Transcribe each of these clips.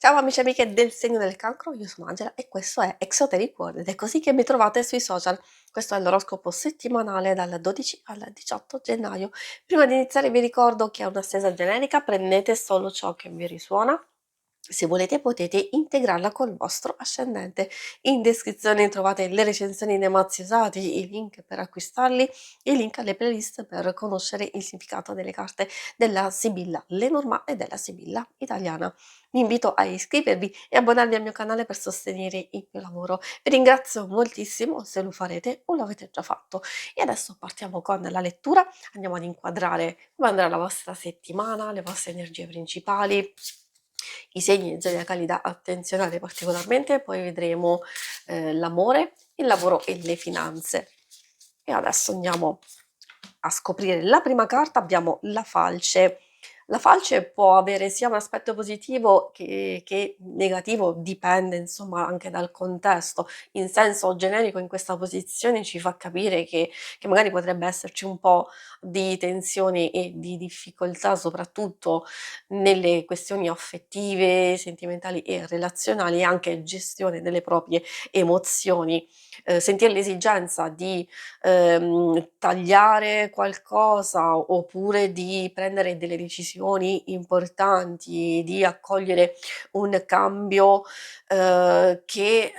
Ciao amici e amiche del segno del cancro, io sono Angela e questo è Exoteric World ed è così che mi trovate sui social. Questo è l'oroscopo settimanale dal 12 al 18 gennaio. Prima di iniziare vi ricordo che è una stesa generica, prendete solo ciò che vi risuona. Se volete potete integrarla col vostro ascendente. In descrizione trovate le recensioni dei mazzi usati, i link per acquistarli, i link alle playlist per conoscere il significato delle carte della Sibilla Lenormand e della Sibilla italiana. Vi invito a iscrivervi e abbonarvi al mio canale per sostenere il mio lavoro. Vi ringrazio moltissimo se lo farete o l'avete già fatto. E adesso partiamo con la lettura, andiamo ad inquadrare come andrà la vostra settimana, le vostre energie principali, i segni zodiacali da attenzionare particolarmente, poi vedremo l'amore, il lavoro e le finanze. E adesso andiamo a scoprire la prima carta, abbiamo la falce. La falce può avere sia un aspetto positivo che negativo, dipende insomma anche dal contesto. In senso generico in questa posizione ci fa capire che magari potrebbe esserci un po' di tensione e di difficoltà, soprattutto nelle questioni affettive, sentimentali e relazionali, e anche gestione delle proprie emozioni. Sentire l'esigenza di tagliare qualcosa oppure di prendere delle decisioni importanti, di accogliere un cambio che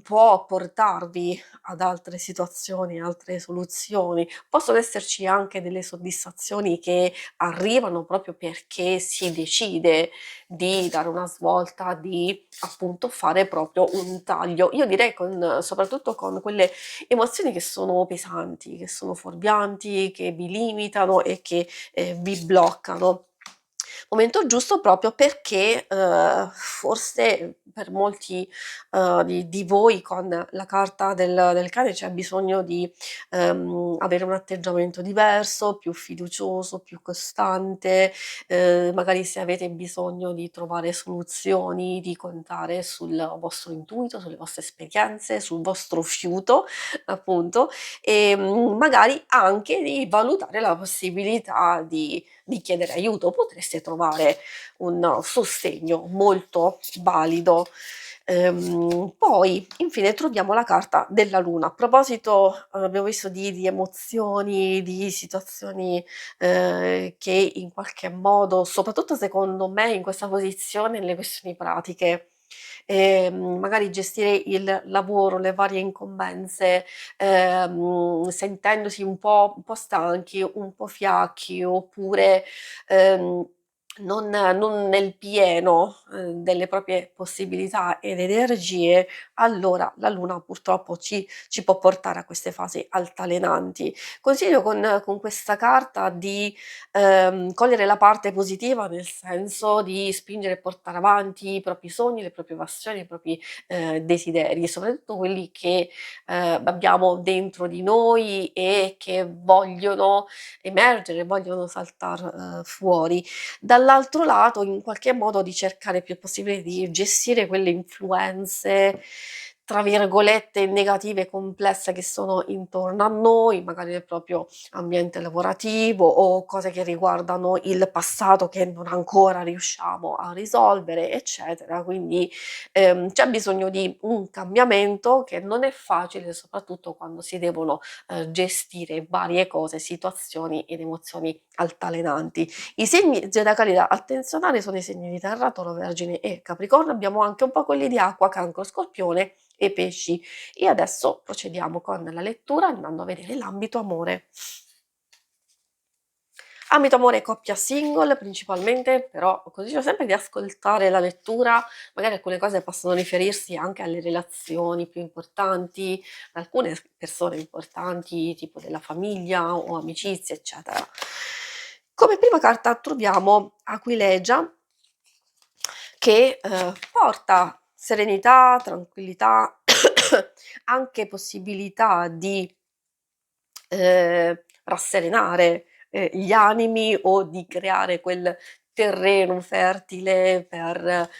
può portarvi ad altre situazioni, altre soluzioni. Possono esserci anche delle soddisfazioni che arrivano proprio perché si decide di dare una svolta, di appunto fare proprio un taglio. Io direi soprattutto con quelle emozioni che sono pesanti, che sono fuorvianti, che vi limitano e che vi bloccano. Momento giusto proprio perché forse per molti di voi con la carta del cane c'è bisogno di avere un atteggiamento diverso, più fiducioso, più costante, magari se avete bisogno di trovare soluzioni, di contare sul vostro intuito, sulle vostre esperienze, sul vostro fiuto, appunto, e magari anche di valutare la possibilità di chiedere aiuto, potreste trovare un sostegno molto valido. Poi infine troviamo la carta della luna. A proposito, abbiamo visto di emozioni, di situazioni che in qualche modo, soprattutto secondo me in questa posizione, le questioni pratiche, magari gestire il lavoro, le varie incombenze, sentendosi un po' stanchi, un po' fiacchi, oppure ehm, non nel pieno delle proprie possibilità ed energie, allora la luna purtroppo ci può portare a queste fasi altalenanti. Consiglio con questa carta di cogliere la parte positiva, nel senso di spingere e portare avanti i propri sogni, le proprie passioni, i propri desideri, soprattutto quelli che abbiamo dentro di noi e che vogliono emergere, vogliono saltar fuori. Dall'altro lato, in qualche modo, di cercare il più possibile di gestire quelle influenze, tra virgolette, negative, complesse che sono intorno a noi, magari nel proprio ambiente lavorativo o cose che riguardano il passato che non ancora riusciamo a risolvere, eccetera. Quindi c'è bisogno di un cambiamento che non è facile, soprattutto quando si devono gestire varie cose, situazioni ed emozioni altalenanti. I segni zodiacali da attenzionare sono i segni di Terra, Toro, Vergine e Capricorno. Abbiamo anche un po' quelli di Acqua, Cancro, Scorpione e Pesci. E adesso procediamo con la lettura andando a vedere l'ambito amore. Ambito amore e coppia single principalmente, però consiglio sempre di ascoltare la lettura, magari alcune cose possono riferirsi anche alle relazioni più importanti, alcune persone importanti, tipo della famiglia o amicizie, eccetera. Come prima carta troviamo Aquilegia, che porta serenità, tranquillità, anche possibilità di rasserenare gli animi o di creare quel terreno fertile per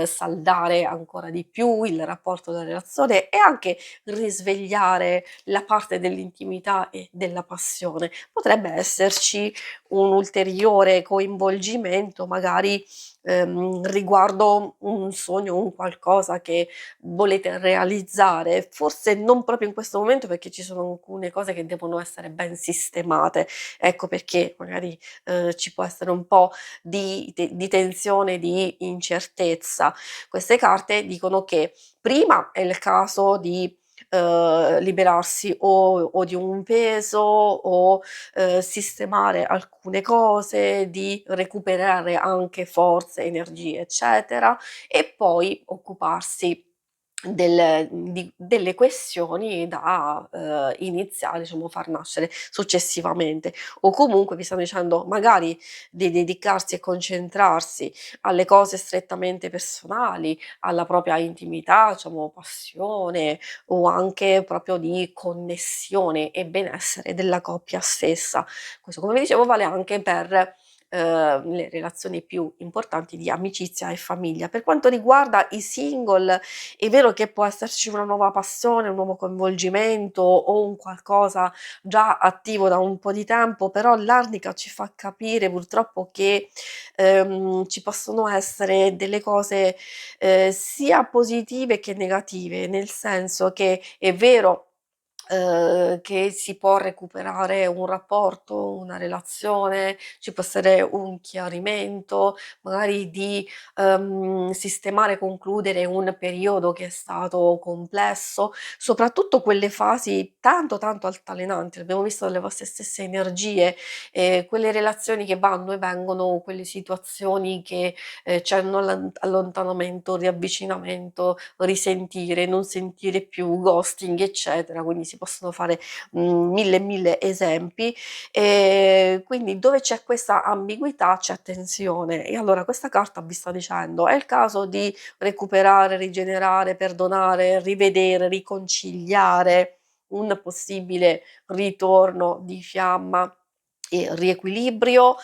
saldare ancora di più il rapporto della relazione e anche risvegliare la parte dell'intimità e della passione. Potrebbe esserci un ulteriore coinvolgimento magari riguardo un sogno, un qualcosa che volete realizzare, forse non proprio in questo momento perché ci sono alcune cose che devono essere ben sistemate. Ecco perché magari, ci può essere un po' di tensione, di incertezza. Queste carte dicono che prima è il caso di, liberarsi o di un peso o, sistemare alcune cose, di recuperare anche forze, energie, eccetera, e poi occuparsi delle questioni da, iniziare, diciamo far nascere successivamente. O comunque vi stanno dicendo magari di dedicarsi e concentrarsi alle cose strettamente personali, alla propria intimità, diciamo passione o anche proprio di connessione e benessere della coppia stessa. Questo, come vi dicevo, vale anche per le relazioni più importanti di amicizia e famiglia. Per quanto riguarda i single, è vero che può esserci una nuova passione, un nuovo coinvolgimento o un qualcosa già attivo da un po' di tempo, però l'arnica ci fa capire purtroppo che, ci possono essere delle cose, sia positive che negative, nel senso che è vero che si può recuperare un rapporto, una relazione, ci può essere un chiarimento, magari di, sistemare, concludere un periodo che è stato complesso, soprattutto quelle fasi tanto, tanto altalenanti, l'abbiamo visto dalle vostre stesse energie, quelle relazioni che vanno e vengono, quelle situazioni che, c'è un allontanamento, riavvicinamento, risentire, non sentire più, ghosting, eccetera. Quindi si possono fare, mille e mille esempi. Quindi dove c'è questa ambiguità c'è tensione e allora questa carta vi sta dicendo: è il caso di recuperare, rigenerare, perdonare, rivedere, riconciliare un possibile ritorno di fiamma e riequilibrio.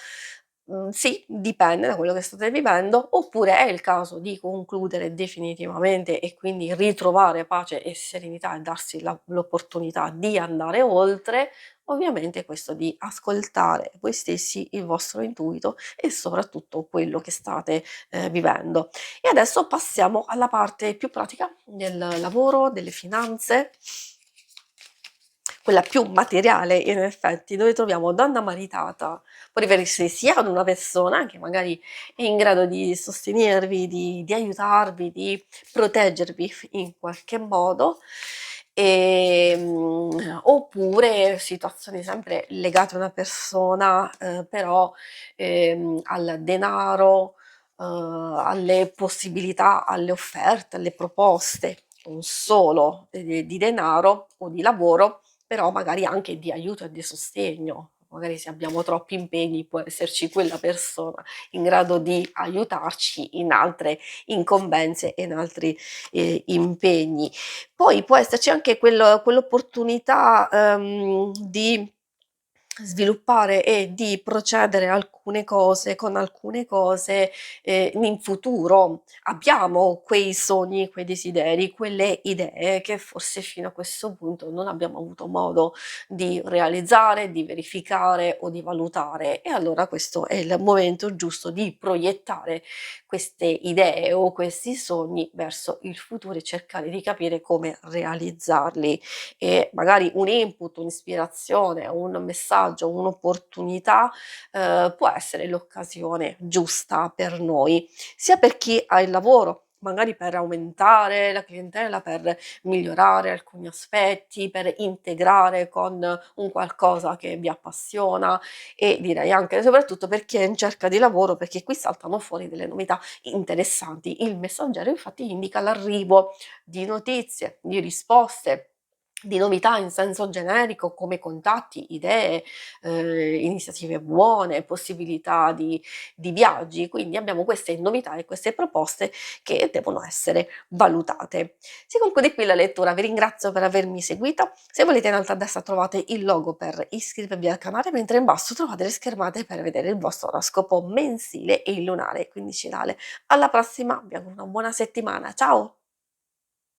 Sì, dipende da quello che state vivendo, oppure è il caso di concludere definitivamente e quindi ritrovare pace e serenità e darsi l'opportunità di andare oltre. Ovviamente questo di ascoltare voi stessi, il vostro intuito e soprattutto quello che state, vivendo. E adesso passiamo alla parte più pratica del lavoro, delle finanze, quella più materiale in effetti, dove troviamo donna maritata, può riferirsi sia ad una persona che magari è in grado di sostenervi, di aiutarvi, di proteggervi in qualche modo, oppure situazioni sempre legate a una persona, però, al denaro, alle possibilità, alle offerte, alle proposte, non solo di denaro o di lavoro, però magari anche di aiuto e di sostegno. Magari se abbiamo troppi impegni può esserci quella persona in grado di aiutarci in altre incombenze e in altri, impegni. Poi può esserci anche quell'opportunità, di sviluppare e di procedere alcune cose con alcune cose, in futuro. Abbiamo quei sogni, quei desideri, quelle idee che forse fino a questo punto non abbiamo avuto modo di realizzare, di verificare o di valutare e allora questo è il momento giusto di proiettare queste idee o questi sogni verso il futuro e cercare di capire come realizzarli e magari un input, un'ispirazione, un messaggio, un'opportunità, può essere l'occasione giusta per noi, sia per chi ha il lavoro, magari per aumentare la clientela, per migliorare alcuni aspetti, per integrare con un qualcosa che vi appassiona e direi anche e soprattutto per chi è in cerca di lavoro, perché qui saltano fuori delle novità interessanti. Il messaggero infatti indica l'arrivo di notizie, di risposte, di novità in senso generico come contatti, idee, iniziative buone, possibilità di viaggi. Quindi abbiamo queste novità e queste proposte che devono essere valutate. Si conclude qui la lettura, vi ringrazio per avermi seguito. Se volete in alto a destra trovate il logo per iscrivervi al canale, mentre in basso trovate le schermate per vedere il vostro oroscopo mensile e il lunare quindicinale. Alla prossima, vi auguro una buona settimana. Ciao!